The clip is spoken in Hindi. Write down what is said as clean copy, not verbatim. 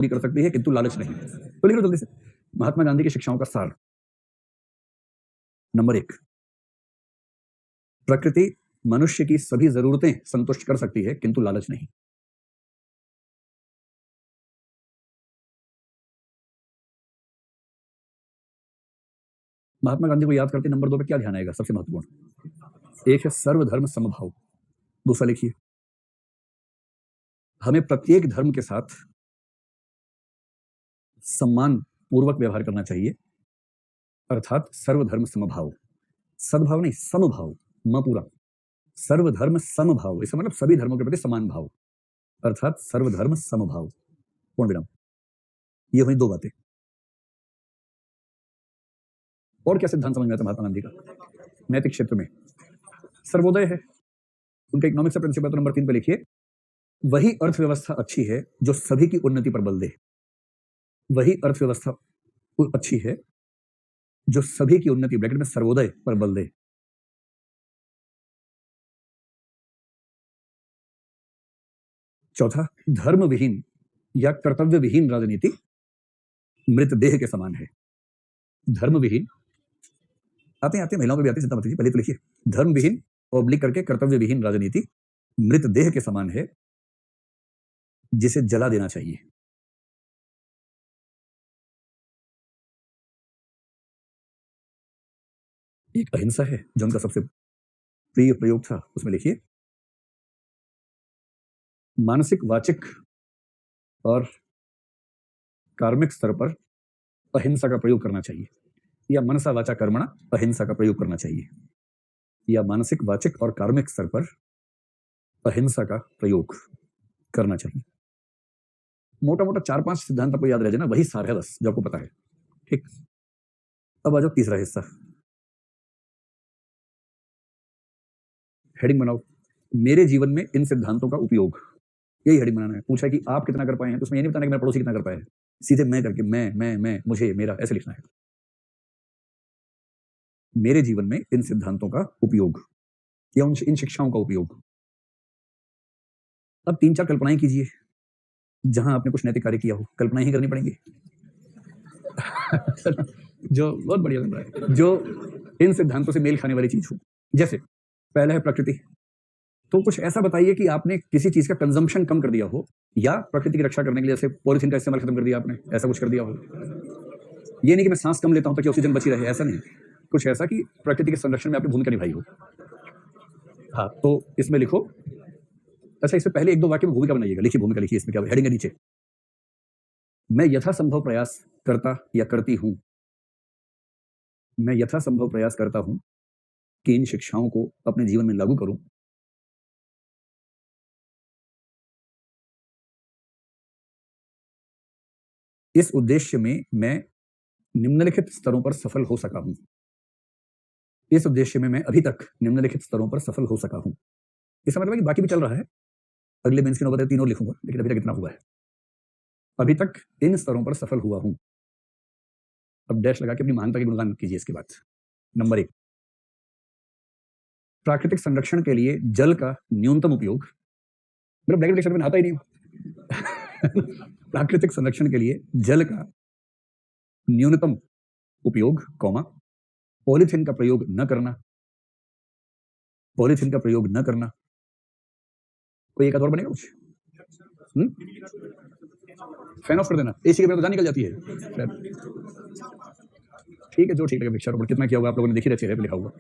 पूरी कर सकती है किंतु लालच नहीं। तो लिख लो जल्दी से, महात्मा गांधी की शिक्षाओं का सार। नंबर 1, प्रकृति मनुष्य की सभी जरूरतें संतुष्ट कर सकती है किंतु लालच नहीं। महात्मा गांधी को याद करते नंबर 2 पे क्या ध्यान आएगा सबसे महत्वपूर्ण? एक है सर्वधर्म समभाव। दूसरा लिखिए, हमें प्रत्येक धर्म के साथ सम्मान पूर्वक व्यवहार करना चाहिए, अर्थात सर्वधर्म समभाव। सद्भाव नहीं, समभाव, म पूरा। सर्वधर्म समभाव, इसका मतलब सभी धर्मों के प्रति समान भाव, अर्थात सर्वधर्म समभाव। पूर्ण विराम। ये हुई 2 बातें। और क्या सिद्धांत समझ में आता महात्मा गांधी का? नैतिक क्षेत्र में सर्वोदय है उनका इकोनॉमिक्स का प्रिंसिपल। तो नंबर 3 पे लिखिए, वही अर्थव्यवस्था अच्छी है जो सभी की उन्नति पर बल दे। वही अर्थव्यवस्था अच्छी है जो सभी की उन्नति, ब्रैकेट में सर्वोदय, पर बल दे। चौथा, धर्म विहीन या कर्तव्य विहीन राजनीति मृतदेह के समान है। धर्म विहीन, आते महिलाओं को भी आते, चिंता मत कीजिए, पहले तो लिखिए, धर्म विहीन ऑब्लिक करके कर्तव्य विहीन राजनीति मृतदेह के समान है जिसे जला देना चाहिए। एक अहिंसा है जो उनका सबसे प्रिय प्रयोग था, उसमें लिखिए, मानसिक, वाचिक और कार्मिक स्तर पर अहिंसा का प्रयोग करना चाहिए, या मनसा वाचा कर्मणा अहिंसा का प्रयोग करना चाहिए, या मानसिक, वाचिक और कार्मिक स्तर पर अहिंसा का प्रयोग करना चाहिए। मोटा मोटा 4-5 सिद्धांत आपको याद रह जाए ना, वही सार है बस जो आपको पता है। ठीक, अब आ जाओ तीसरा हिस्सा, हेडिंग बनाओ, मेरे जीवन में इन सिद्धांतों का उपयोग। यही हेडिंग बनाना है। पूछा कि आप कितना कर पाए हैं, तो उसमें ये नहीं बताना कि मेरा पड़ोसी कितना कर पाया है, सीधे मैं करके मैं मुझे, मेरा, ऐसे लिखना है। मेरे जीवन में इन सिद्धांतों का उपयोग या इन शिक्षाओं का उपयोग। अब 3-4 कल्पनाएं कीजिए जहां आपने कुछ नैतिक कार्य किया हो। कल्पनाएं ही करनी पड़ेंगी जो बहुत बढ़िया लग रहा है, जो इन सिद्धांतों से मेल खाने वाली चीज हो। जैसे पहला है प्रकृति, तो कुछ ऐसा बताइए कि आपने किसी चीज का कंजम्पशन कम कर दिया हो, या प्रकृति की रक्षा करने के लिए जैसे पॉलिथीन का इस्तेमाल खत्म कर दिया आपने, ऐसा कुछ कर दिया हो। ये नहीं कि मैं सांस कम लेता हूं ताकि ऑक्सीजन बची रहे, ऐसा नहीं, कुछ ऐसा कि प्रकृति के संरक्षण में आपने भूमिका निभाई हो। हाँ, तो इसमें लिखो। अच्छा, इससे पहले 1-2 वाक्य में भूमिका बनाइएगा। लिखिए भूमिका, लिखिए, इसमें क्या हेडिंग है नीचे, मैं यथासंभव प्रयास करता या करती हूं, मैं यथासंभव प्रयास करता हूं कि इन शिक्षाओं को अपने जीवन में लागू करूं। इस उद्देश्य में मैं निम्नलिखित स्तरों पर सफल हो सका हूं। इस उद्देश्य में मैं अभी तक निम्नलिखित स्तरों पर सफल हो सका हूं। इसका मतलब है कि बाकी भी चल रहा है, अगले मेंस की नौबत है 3 और लिखूंगा, लेकिन अभी तक इतना हुआ है। अभी तक इन स्तरों पर सफल हुआ हूं। अब डैश लगा के अपनी महानता की गुणगान कीजिए इसके बाद। नंबर 1, प्राकृतिक संरक्षण के लिए जल का न्यूनतम उपयोग। मेरा ब्लैकेट के शब्द में नहाता ही नहीं हूं प्राकृतिक संरक्षण के लिए जल का न्यूनतम उपयोग, कॉमा, पॉलीथीन का प्रयोग न करना। पॉलीथीन का प्रयोग न करना। कोई एक और बनेगा कुछ? फैन ऑफ कर देना, एसी के बिना तो जान निकल जाती है। ठीक है, जो ठीक लगे। वृक्षारोपण कितना किया होगा आप लोगों ने, देखी रहती है लिखा हुआ।